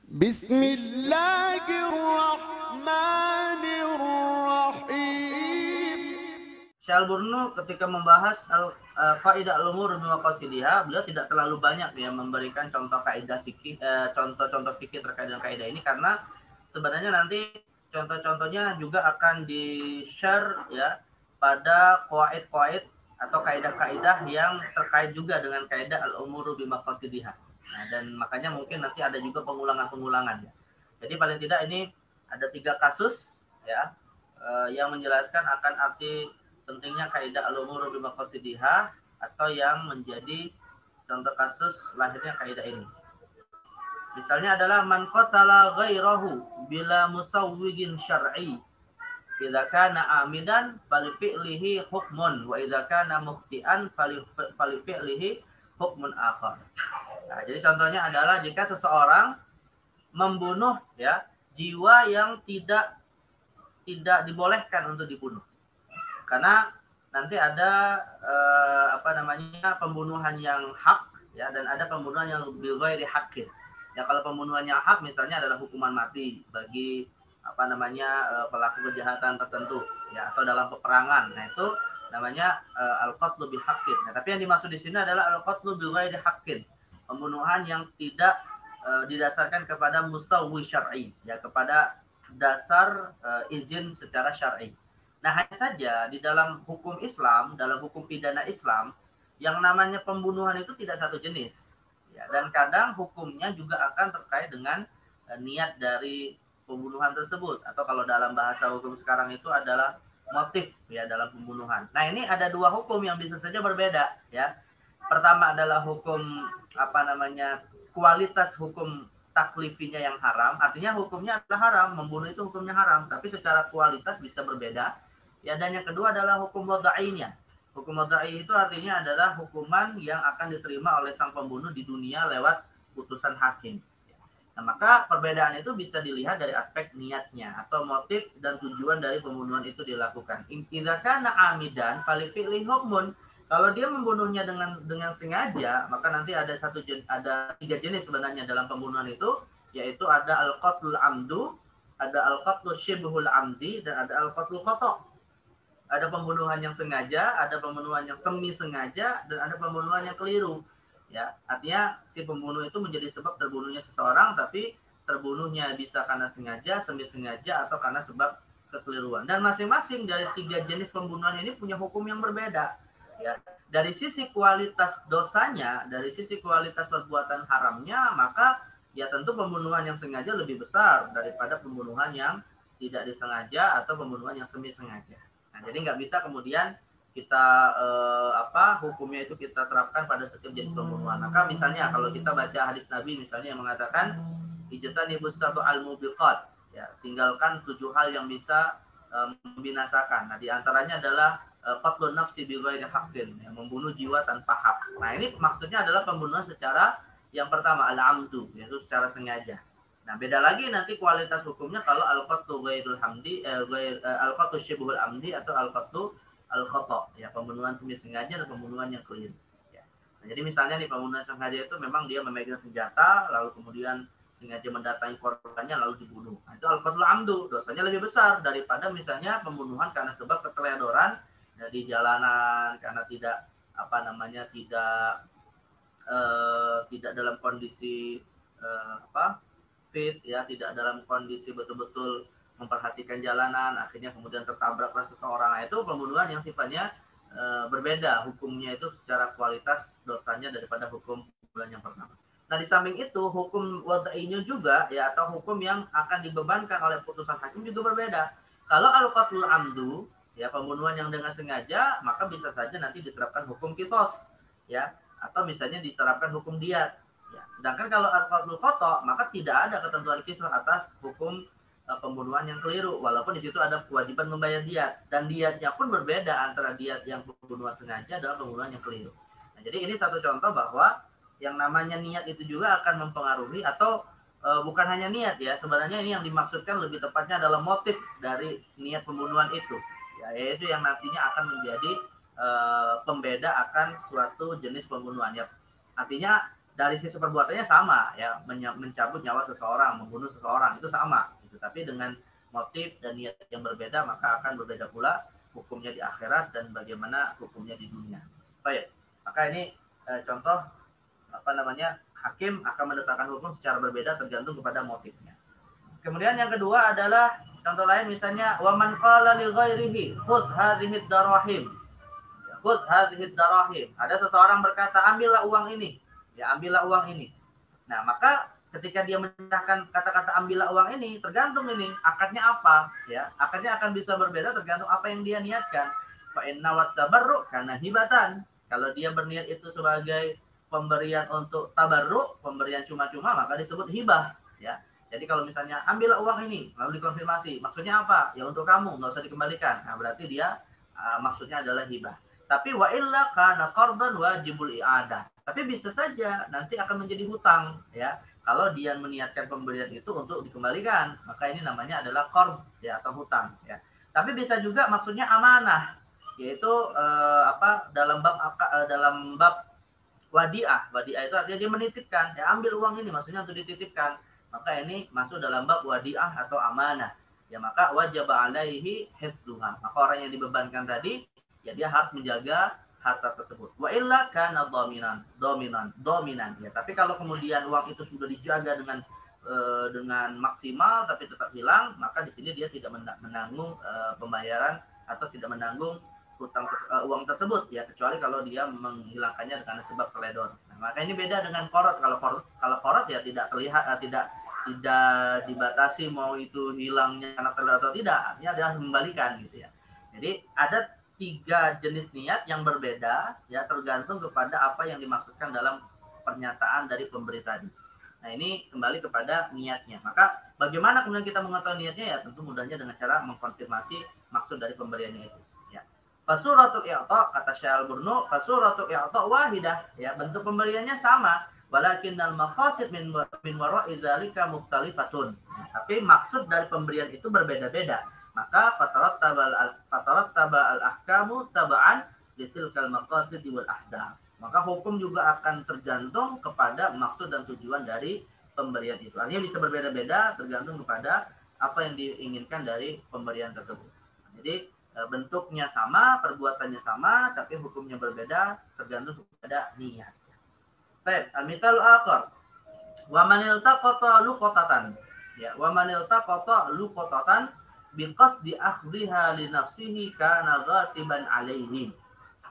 Bismillahirrahmanirrahim. Syalburnu ketika membahas faidah al-umur bi maqasidiha, beliau tidak terlalu banyak ya memberikan contoh kaidah fikih, contoh-contoh fikih terkait dengan kaidah ini, karena sebenarnya nanti contoh-contohnya juga akan di-share ya pada qawaid-qawaid atau kaidah-kaidah yang terkait juga dengan kaidah al-umur bi maqasidiha. Nah, dan makanya mungkin nanti ada juga pengulangan-pengulangan ya. Jadi paling tidak ini ada 3 kasus ya yang menjelaskan akan arti pentingnya kaidah al-umur bi maqasidiha, atau yang menjadi contoh kasus lahirnya kaidah ini. Misalnya adalah man qatala ghairahu bila musawwigin syar'i. Idza kana amidan fali fi'lihi hukmun wa idza kana mukhti'an fali fi'lihi hukmun akhar. Nah, jadi contohnya adalah jika seseorang membunuh ya jiwa yang tidak dibolehkan untuk dibunuh. Karena nanti ada pembunuhan yang hak ya, dan ada pembunuhan yang bil ghairi haqqin. Ya, kalau pembunuhan yang hak misalnya adalah hukuman mati bagi pelaku kejahatan tertentu ya, atau dalam peperangan. Nah, itu namanya al-qatlu bil haqqin. Nah, tapi yang dimaksud di sini adalah al-qatlu bil ghairi haqqin. Pembunuhan yang tidak didasarkan kepada musawwi syar'i ya, kepada dasar izin secara syar'i. Nah, hanya saja di dalam hukum Islam, dalam hukum pidana Islam, yang namanya pembunuhan itu tidak satu jenis. Ya, dan kadang hukumnya juga akan terkait dengan niat dari pembunuhan tersebut, atau kalau dalam bahasa hukum sekarang itu adalah motif ya dalam pembunuhan. Nah, ini ada 2 hukum yang bisa saja berbeda ya. Pertama adalah hukum kualitas hukum taklifinya yang haram, artinya hukumnya adalah haram, membunuh itu hukumnya haram, tapi secara kualitas bisa berbeda. Ya, dan yang kedua adalah hukum wadainya. Hukum wadai itu artinya adalah hukuman yang akan diterima oleh sang pembunuh di dunia lewat putusan hakim. Nah, maka perbedaan itu bisa dilihat dari aspek niatnya atau motif dan tujuan dari pembunuhan itu dilakukan. Idza kana amidan fali fi'li hukmun. Kalau dia membunuhnya dengan sengaja, maka nanti ada 3 jenis sebenarnya dalam pembunuhan itu, yaitu ada al-qatlul amdu, ada al-qatlu syibhul amdi, dan ada al-qatlul khata'. Ada pembunuhan yang sengaja, ada pembunuhan yang semi sengaja, dan ada pembunuhan yang keliru. Ya, artinya si pembunuh itu menjadi sebab terbunuhnya seseorang, tapi terbunuhnya bisa karena sengaja, semi sengaja, atau karena sebab kekeliruan. Dan masing-masing dari 3 jenis pembunuhan ini punya hukum yang berbeda. Ya, dari sisi kualitas dosanya, dari sisi kualitas perbuatan haramnya, maka ya tentu pembunuhan yang sengaja lebih besar daripada pembunuhan yang tidak disengaja atau pembunuhan yang semi sengaja. Nah, jadi nggak bisa kemudian kita hukumnya itu kita terapkan pada setiap jenis pembunuhan. Maka misalnya kalau kita baca hadis Nabi misalnya yang mengatakan ijtanibus sab'al mubiqat, ya, tinggalkan 7 hal yang bisa membinasakan. Nah, di antaranya adalah qatlun nafsi bi ghairi haqqin, ya, membunuh jiwa tanpa hak. Nah, ini maksudnya adalah pembunuhan secara yang pertama al-amdu, yaitu secara sengaja. Nah, beda lagi nanti kualitas hukumnya kalau al-qatlu ghairul hamdi, al-qatlu syibhul amdi atau al-qatlu al-khata', ya, pembunuhan semi sengaja dan pembunuhan yang keliru. Ya. Nah, jadi misalnya nih pembunuhan sengaja itu memang dia memegang senjata lalu kemudian sengaja mendatangi korbannya lalu dibunuh. Nah, itu al-qatlu amdu, dosanya lebih besar daripada misalnya pembunuhan karena sebab keteledoran ya, di jalanan, karena tidak tidak dalam kondisi fit ya, tidak dalam kondisi betul-betul memperhatikan jalanan, akhirnya kemudian tertabraklah seseorang. Nah, itu pembunuhan yang sifatnya berbeda hukumnya itu secara kualitas dosanya daripada hukum pembunuhan yang pertama. Nah, di samping itu hukum wadainya juga ya, atau hukum yang akan dibebankan oleh putusan hakim juga berbeda. Kalau al-qatlul amdu ya, pembunuhan yang dengan sengaja, maka bisa saja nanti diterapkan hukum kisos ya, atau misalnya diterapkan hukum diat. Ya, sedangkan kalau al-qatlul khata' maka tidak ada ketentuan kisah atas hukum pembunuhan yang keliru, walaupun di situ ada kewajiban membayar diat, dan diatnya pun berbeda antara diat yang pembunuhan sengaja dan pembunuhan yang keliru. Nah, jadi ini satu contoh bahwa yang namanya niat itu juga akan mempengaruhi, atau bukan hanya niat ya, sebenarnya ini yang dimaksudkan lebih tepatnya adalah motif dari niat pembunuhan itu, ya, yaitu yang nantinya akan menjadi pembeda akan suatu jenis pembunuhan ya. Artinya dari sisi perbuatannya sama ya, mencabut nyawa seseorang, membunuh seseorang itu sama gitu. Tapi dengan motif dan niat yang berbeda maka akan berbeda pula hukumnya di akhirat dan bagaimana hukumnya di dunia. Baik. Maka ini contoh apa namanya, hakim akan menetapkan hukum secara berbeda tergantung kepada motifnya. Kemudian yang kedua adalah contoh lain, misalnya waman qala li ghairihi khudh hadhihi darahim. Khudh hadhihi darahim. Ada seseorang berkata, ambillah uang ini. Ya, ambillah uang ini. Nah, maka ketika dia mengucapkan kata-kata ambillah uang ini, tergantung ini akadnya apa, ya. Akadnya akan bisa berbeda tergantung apa yang dia niatkan. Fa inna wat tabarru kana hibatan. Kalau dia berniat itu sebagai pemberian untuk tabarruk, pemberian cuma-cuma, maka disebut hibah, ya. Jadi kalau misalnya ambillah uang ini, lalu dikonfirmasi, maksudnya apa? Ya untuk kamu, nggak usah dikembalikan. Nah, berarti dia maksudnya adalah hibah. Tapi wa illa kana qardan wajibul i'adah. Tapi bisa saja nanti akan menjadi hutang, ya. Kalau dia meniatkan pemberian itu untuk dikembalikan, maka ini namanya adalah qard, ya, atau hutang, ya. Tapi bisa juga maksudnya amanah, yaitu dalam bab wadiah. Wadiah itu artinya dia menitipkan, ya, ambil uang ini maksudnya untuk dititipkan. Maka ini masuk dalam bab wadiah atau amanah. Ya, maka wajib alaihi hifdzuha. Maka orang yang dibebankan tadi, ya dia harus menjaga harta tersebut. Wa illa kana dominan. Ya, tapi kalau kemudian uang itu sudah dijaga dengan maksimal tapi tetap hilang, maka di sini dia tidak menanggung pembayaran atau tidak menanggung hutang uang tersebut, ya, kecuali kalau dia menghilangkannya karena sebab teledor. Nah, maka ini beda dengan korot. Kalau korot ya tidak terlihat, tidak dibatasi mau itu hilangnya karena teledor atau tidak, artinya dia harus membalikan gitu ya. Jadi ada 3 jenis niat yang berbeda, ya, tergantung kepada apa yang dimaksudkan dalam pernyataan dari pemberi tadi. Nah, ini kembali kepada niatnya. Maka bagaimana kemudian kita mengetahui niatnya? Ya tentu mudahnya dengan cara mengkonfirmasi maksud dari pemberiannya itu. Fasuratul i'ta, kata Syekh Al-Burnu, fasuratul i'ta wahidah, ya, bentuk pemberiannya sama, walakinnal maqasid min wara'i dzalika mukhtalifatun. Tapi maksud dari pemberian itu berbeda-beda. Maka fatarattaba al-ahkamu taba'an litilkal maqasid wal ahdaf. Maka hukum juga akan tergantung kepada maksud dan tujuan dari pemberian itu. Artinya bisa berbeda-beda tergantung kepada apa yang diinginkan dari pemberian tersebut. Jadi bentuknya sama, perbuatannya sama, tapi hukumnya berbeda tergantung kepada niat. Baik, al-mithalu akhar. Wa man iltaqata luqatatan. Ya, wa man iltaqata luqatatan bi qasdi akhdhiha li nafsihi kana ghasiban alaihi.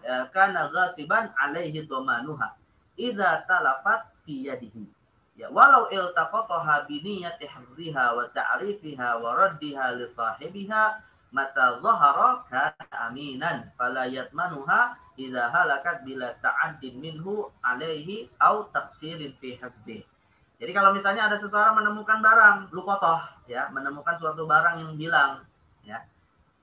Ya, kana ghasiban alaihi dhamanuha. Idza talafat fi yadihi. Ya, walau iltaqataha bi niyyati hifdhiha wa ta'rifiha wa raddiha li sahibiha mata zahara kana aminan fala yatmanuha idza halakat bila ta'addin minhu alaihi au tafsirin fi hifdhi. Jadi kalau misalnya ada seseorang menemukan barang luqatah, ya, menemukan suatu barang yang hilang, ya.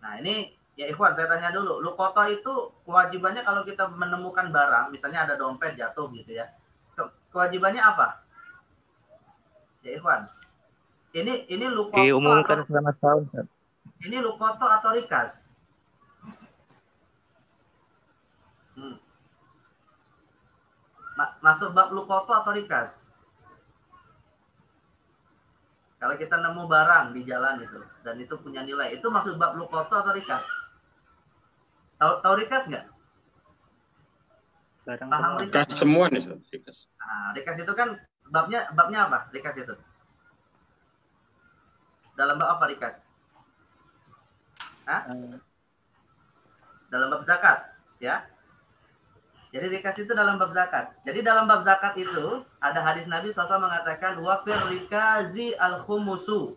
Nah, ini ya ikhwan, saya tanya dulu, luqatah itu kewajibannya kalau kita menemukan barang, misalnya ada dompet jatuh gitu ya. Kewajibannya apa? Ya ikhwan. Ini luqatah diumumkan selama setahun. Ini luqatah atau rikas? Masuk bab luqatah atau rikas? Kalau kita nemu barang di jalan itu dan itu punya nilai, itu masuk bab luqatah atau rikas? Tahu rikas nggak? Paham rikas temuan ya, rikas. Nah, rikas itu kan babnya apa? Rikas itu dalam bab apa rikas? Dalam bab zakat, ya. Jadi rikas itu dalam bab zakat. Jadi dalam bab zakat itu ada hadis Nabi SAW mengatakan wa fir rikazi al-khumusu.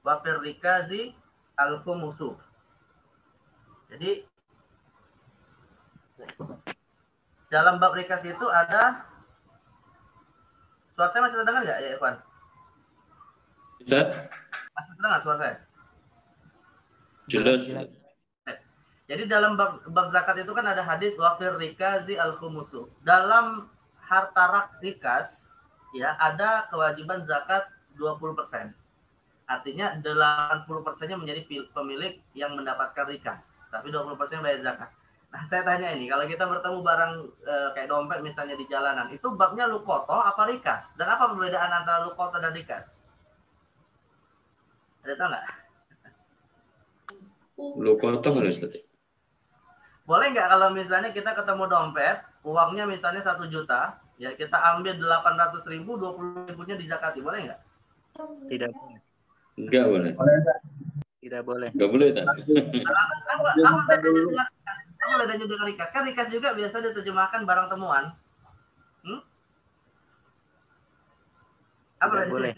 Wa fir rikazi al-khumusu. Jadi dalam bab rikas itu ada, suara saya masih terdengar nggak ya, Ikhwan? Bisa. Masih terdengar suara saya? Jelas. Jadi dalam bab zakat itu kan ada hadis wafir rikazi al-khumusu. Dalam harta rikas, ya, ada kewajiban zakat 20%. Artinya 80%-nya menjadi pemilik yang mendapatkan rikas, tapi 20% bayar zakat. Nah, saya tanya ini, kalau kita bertemu barang kayak dompet misalnya di jalanan, itu babnya lukoto apa rikas? Dan apa perbedaan antara lukoto dan rikas? Ada tahu nggak? Lu kotor kan Ustaz? Boleh nggak kalau misalnya kita ketemu dompet, uangnya misalnya 1 juta, ya kita ambil 800.000, 20.000-nya dizakati, boleh nggak? Tidak boleh. Enggak boleh. Tidak boleh. Enggak boleh tak? Apa bedanya dengan rikas? Apa bedanya dengan rikas? Kan rikas juga biasa diterjemahkan barang temuan. Apa Tidak bedanya? boleh.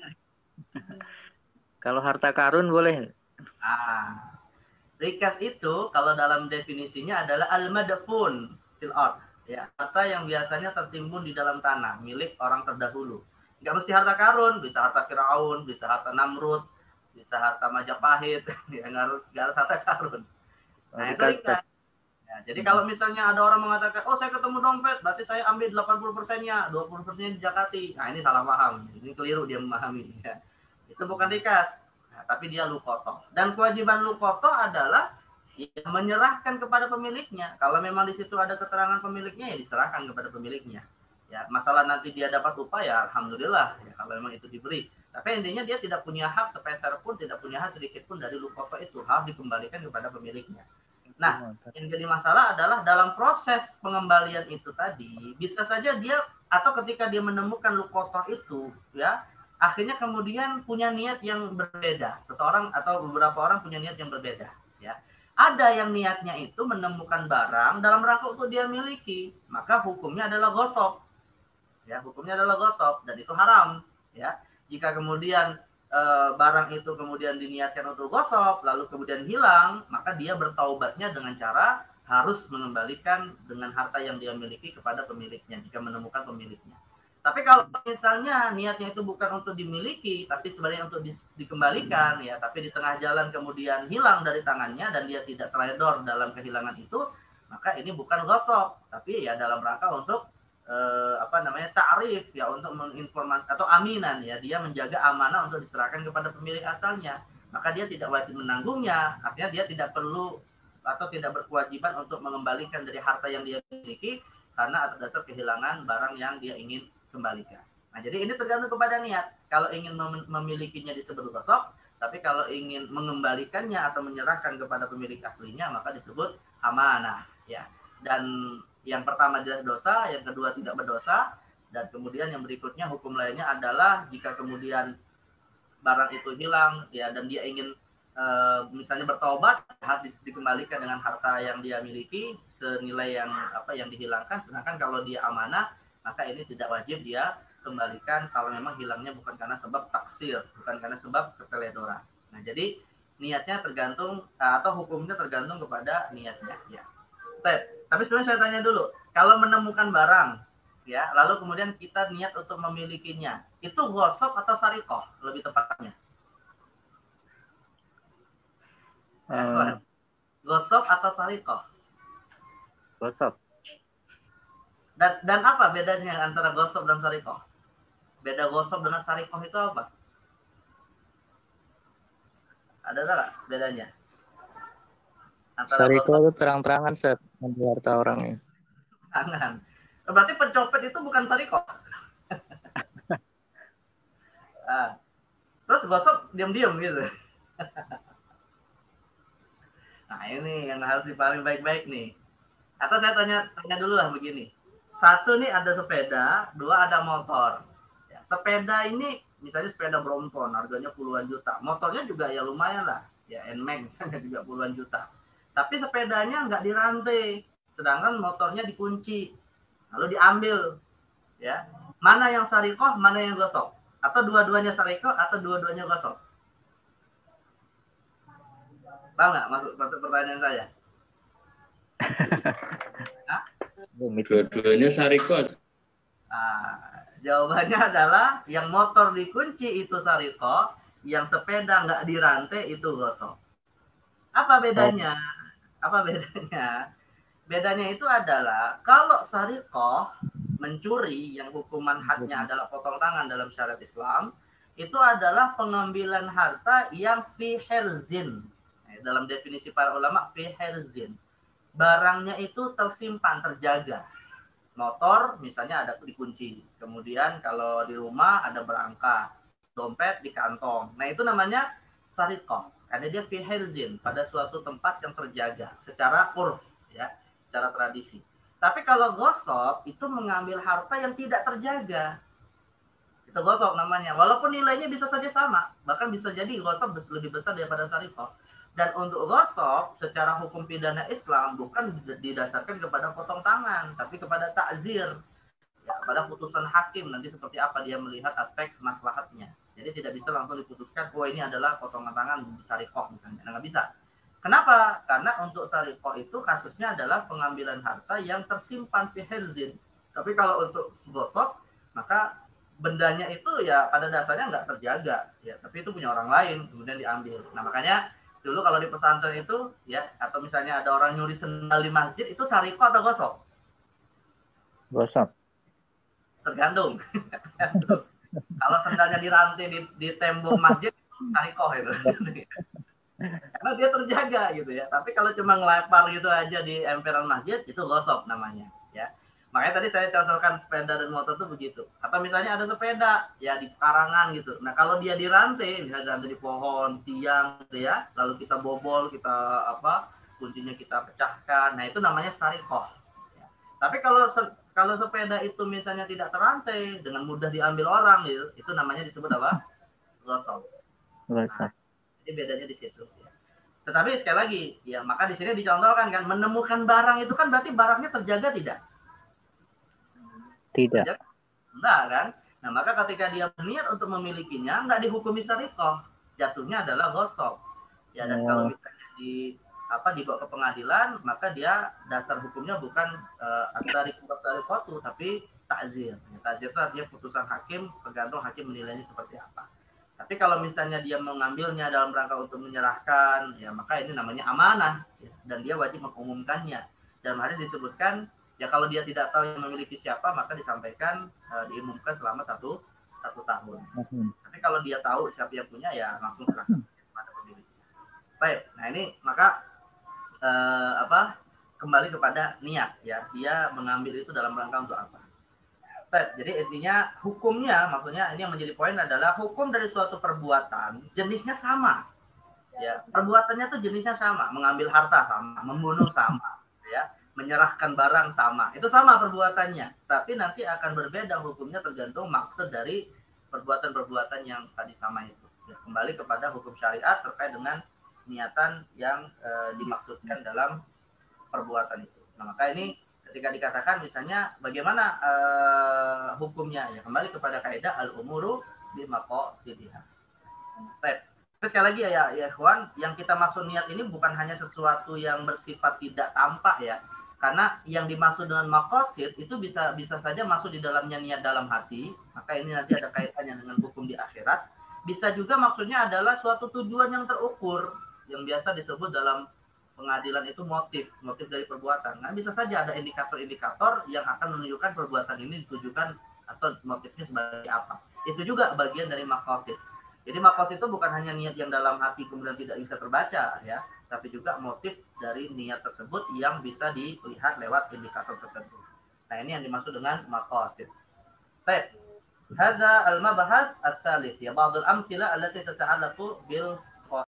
Kalau harta karun boleh. Ah, rikas itu kalau dalam definisinya adalah al-madfun fil ard, ya, harta yang biasanya tertimbun di dalam tanah milik orang terdahulu. Nggak mesti harta karun, bisa harta Firaun, bisa harta Namrud, bisa harta Majapahit, ya nggak harus harta karun. Nah, itu rikas. Ya, jadi kalau misalnya ada orang mengatakan, oh saya ketemu dompet, berarti saya ambil 80%-nya, 20%-nya dijakati. Nah, ini salah paham. Ini keliru dia memahami. Ya. Itu bukan rikas, nah, tapi dia lukoto. Dan kewajiban lukoto adalah ya, menyerahkan kepada pemiliknya. Kalau memang di situ ada keterangan pemiliknya, ya diserahkan kepada pemiliknya. Ya, masalah nanti dia dapat upah, ya alhamdulillah. Ya, kalau memang itu diberi. Tapi intinya dia tidak punya hak sepeser pun, tidak punya hak sedikit pun dari lukoto itu. Harus dikembalikan kepada pemiliknya. Nah, yang jadi masalah adalah dalam proses pengembalian itu tadi, bisa saja dia atau ketika dia menemukan lukotoh itu, ya, akhirnya kemudian punya niat yang berbeda. Seseorang atau beberapa orang punya niat yang berbeda, ya. Ada yang niatnya itu menemukan barang dalam rangka untuk dia miliki, maka hukumnya adalah gosok. Ya, hukumnya adalah gosok dan itu haram, ya. Jika kemudian barang itu kemudian diniatkan untuk gosok, lalu kemudian hilang, maka dia bertaubatnya dengan cara harus mengembalikan dengan harta yang dia miliki kepada pemiliknya jika menemukan pemiliknya. Tapi kalau misalnya niatnya itu bukan untuk dimiliki, tapi sebenarnya untuk dikembalikan, ya, tapi di tengah jalan kemudian hilang dari tangannya dan dia tidak teledor dalam kehilangan itu, maka ini bukan gosok, tapi ya dalam rangka untuk ta'rif, ya, untuk menginformasi atau aminan, ya, dia menjaga amanah untuk diserahkan kepada pemilik asalnya, maka dia tidak wajib menanggungnya, artinya dia tidak perlu atau tidak berkewajiban untuk mengembalikan dari harta yang dia miliki karena atas dasar kehilangan barang yang dia ingin kembalikan. Nah, jadi ini tergantung kepada niat. Kalau ingin memilikinya disebut gosok, tapi kalau ingin mengembalikannya atau menyerahkan kepada pemilik aslinya maka disebut amanah, ya. Dan yang pertama jelas dosa, yang kedua tidak berdosa, dan kemudian yang berikutnya hukum lainnya adalah jika kemudian barang itu hilang, ya, dan dia ingin misalnya bertobat, harus dikembalikan dengan harta yang dia miliki senilai yang dihilangkan. Sedangkan kalau dia amanah, maka ini tidak wajib dia kembalikan kalau memang hilangnya bukan karena sebab taksir, bukan karena sebab keteledoran. Nah, jadi niatnya tergantung atau hukumnya tergantung kepada niatnya, ya. Tapi sebenarnya saya tanya dulu, kalau menemukan barang, ya, lalu kemudian kita niat untuk memilikinya, itu gosok atau sarikoh lebih tepatnya? Gosok atau sarikoh? Gosok. Dan apa bedanya antara gosok dan sarikoh? Beda gosok dengan sarikoh itu apa? Ada nggak bedanya? Sariko itu terang-terangan set menjual harta orangnya. Tangan. Berarti pencopet itu bukan sariko. Terus gosok diam-diam gitu. Nah, ini yang harus dipahami baik-baik nih. Atau saya tanya dulu lah begini. Satu nih ada sepeda, dua ada motor. Ya, sepeda ini misalnya sepeda Brompton harganya puluhan juta. Motornya juga ya lumayan lah. Ya, Nmax misalnya juga puluhan juta. Tapi sepedanya nggak dirantai, sedangkan motornya dikunci, lalu diambil, ya. Mana yang sarikoh, mana yang gosok? Atau dua-duanya sarikoh, atau dua-duanya gosok? Tahu nggak maksud pertanyaan saya? Dua-duanya sariko. Jawabannya adalah yang motor dikunci itu sarikoh, yang sepeda nggak dirantai itu gosok. Apa bedanya? Bedanya itu adalah kalau sarikoh mencuri yang hukuman hadnya adalah potong tangan dalam syariat Islam, itu adalah pengambilan harta yang fi herzin. Dalam definisi para ulama fi herzin. barangnya itu tersimpan, terjaga. Motor misalnya ada dikunci, kemudian kalau di rumah ada berangkas, dompet di kantong. Nah itu namanya sariqah, karena dia fi hirzin, pada suatu tempat yang terjaga secara urf, ya, secara tradisi. Tapi kalau gosok itu mengambil harta yang tidak terjaga, itu gosok namanya. Walaupun nilainya bisa saja sama, bahkan bisa jadi gosok lebih besar daripada sariqah. Dan untuk gosok secara hukum pidana Islam bukan didasarkan kepada potong tangan, tapi kepada takzir, ya, kepada putusan hakim nanti seperti apa dia melihat aspek maslahatnya. Jadi tidak bisa langsung diputuskan, oh ini adalah potongan tangan sariqah misalnya. Nggak bisa. Kenapa? Karena untuk sariqah itu kasusnya adalah pengambilan harta yang tersimpan fi hirzin. Tapi kalau untuk gosok, maka bendanya itu ya pada dasarnya nggak terjaga, ya, tapi itu punya orang lain kemudian diambil. Nah makanya dulu kalau di pesantren itu, ya, atau misalnya ada orang nyuri sendal di masjid, itu sariqah atau gosok? Gosok. Tergantung. Kalau sendalnya dirantai di tembok masjid, sariqah itu. Karena dia terjaga gitu ya. Tapi kalau cuma ngelempar gitu aja di emperan masjid, itu gosok namanya, ya. Makanya tadi saya contohkan sepeda dan motor itu begitu. Atau misalnya ada sepeda ya di karangan gitu. Nah kalau dia dirantai, misalnya dirantai di pohon, tiang gitu ya, lalu kita bobol, kita kuncinya kita pecahkan. Nah itu namanya sariqah. Ya. Tapi kalau sepeda itu misalnya tidak terantai, dengan mudah diambil orang gitu, itu namanya disebut apa? Gosok. Gosok. Jadi bedanya di situ. Ya. Tetapi sekali lagi, ya maka di sini dicontohkan kan, menemukan barang itu kan berarti barangnya terjaga tidak? Tidak. Enggak kan? Nah maka ketika dia berniat untuk memilikinya, enggak dihukumi sariqah, jatuhnya adalah gosok. Ya dan kalau misalnya dibawa ke pengadilan, maka dia dasar hukumnya bukan as-sariqatu, tapi takzir. Ya, takzir itu artinya putusan hakim, tergantung hakim menilainya seperti apa. Tapi kalau misalnya dia mengambilnya dalam rangka untuk menyerahkan, ya maka ini namanya amanah, ya, dan dia wajib mengumumkannya. Dalam hal ini disebutkan, ya kalau dia tidak tahu yang memiliki siapa, maka disampaikan, diumumkan selama satu tahun. Tapi kalau dia tahu siapa yang punya, ya langsung serahkan kepada pemiliknya. Baik, nah ini maka kembali kepada niat, ya, dia mengambil itu dalam rangka untuk apa. Baik, jadi intinya hukumnya, maksudnya ini yang menjadi poin adalah hukum dari suatu perbuatan jenisnya sama, ya, perbuatannya tuh jenisnya sama, mengambil harta sama, membunuh sama, ya, menyerahkan barang sama, itu sama perbuatannya, tapi nanti akan berbeda hukumnya tergantung maksud dari perbuatan-perbuatan yang tadi sama itu. Ya, kembali kepada hukum syariat terkait dengan niatan yang dimaksudkan dalam perbuatan itu. Nah maka ini ketika dikatakan misalnya bagaimana hukumnya, ya kembali kepada kaidah al-umuru bimaqasidiha. Baik. Terus sekali lagi ya ikhwan, yang kita maksud niat ini bukan hanya sesuatu yang bersifat tidak tampak, ya. Karena yang dimaksud dengan maqasid itu bisa saja masuk di dalamnya niat dalam hati, maka ini nanti ada kaitannya dengan hukum di akhirat. Bisa juga maksudnya adalah suatu tujuan yang terukur, yang biasa disebut dalam pengadilan itu motif dari perbuatan. Nah, bisa saja ada indikator-indikator yang akan menunjukkan perbuatan ini ditujukan atau motifnya sebagai apa. Itu juga bagian dari maqasid. Jadi maqasid itu bukan hanya niat yang dalam hati kemudian tidak bisa terbaca, ya, tapi juga motif dari niat tersebut yang bisa dilihat lewat indikator tertentu. Nah, ini yang dimaksud dengan maqasid. Baik. Hadza al-mabahats ats-tsalits, ya, ba'd al-amthila allati tata'allaqu bil